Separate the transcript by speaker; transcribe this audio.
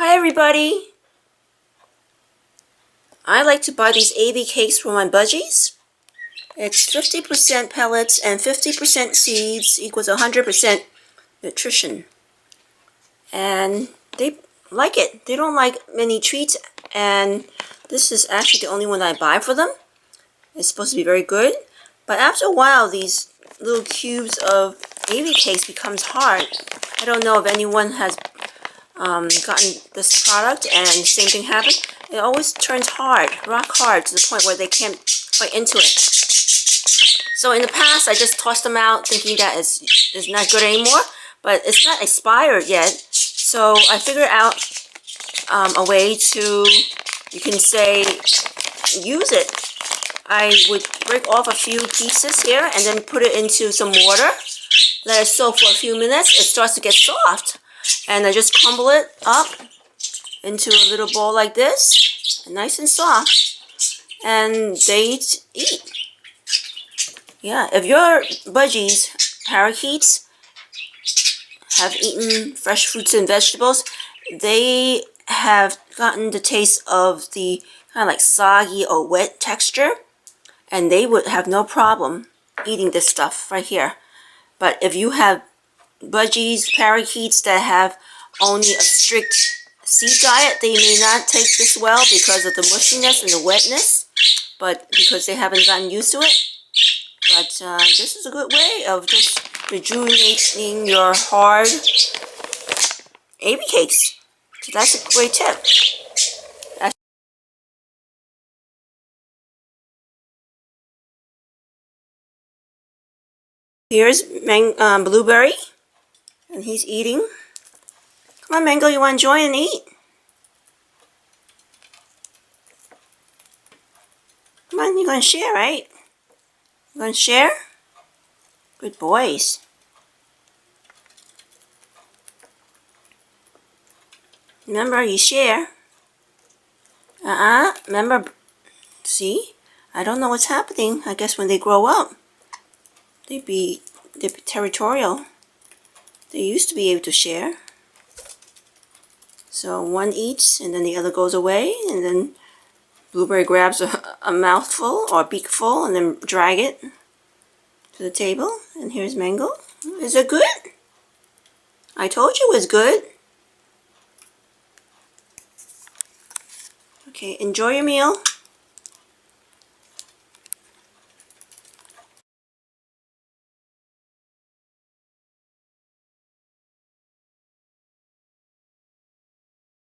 Speaker 1: Hi everybody! I like to buy these avi-cakes for my budgies. It's 50% pellets and 50% seeds equals 100% nutrition. And they like it. They don't like many treats, and this is actually the only one I buy for them. It's supposed to be very good. But after a while, these little cubes of avi-cakes becomes hard. I don't know if anyone has gotten this product and the same thing happened. It always turns hard, rock hard, to the point where they can't bite into it. So in the past, I just tossed them out thinking that it's not good anymore, but it's not expired yet. So I figured out a way to, you can say, use it. I would break off a few pieces here and then put it into some water. Let it soak for a few minutes. It starts to get soft. And I just crumble it up into a little bowl like this, nice and soft, and they eat. Yeah, if your budgies, parakeets, have eaten fresh fruits and vegetables, they have gotten the taste of the kind of like soggy or wet texture, and they would have no problem eating this stuff right here. But if you have budgies, parakeets that have only a strict seed diet, they may not take this well because of the mushiness and the wetness, but because they haven't gotten used to it. But this is a good way of just rejuvenating your hard avi-cakes. So that's a great tip. Here's Blueberry, and he's eating. Come on, Mango, you want to join and eat? Come on, you're going to share, right? You going to share? Good boys. Remember, you share. Remember, see? I don't know what's happening. I guess when they grow up, they'd be territorial. They used to be able to share. So one eats, and then the other goes away, and then Blueberry grabs a mouthful or a beakful, and then drag it to the table. And here's Mango. Is it good? I told you it was good. Okay, enjoy your meal.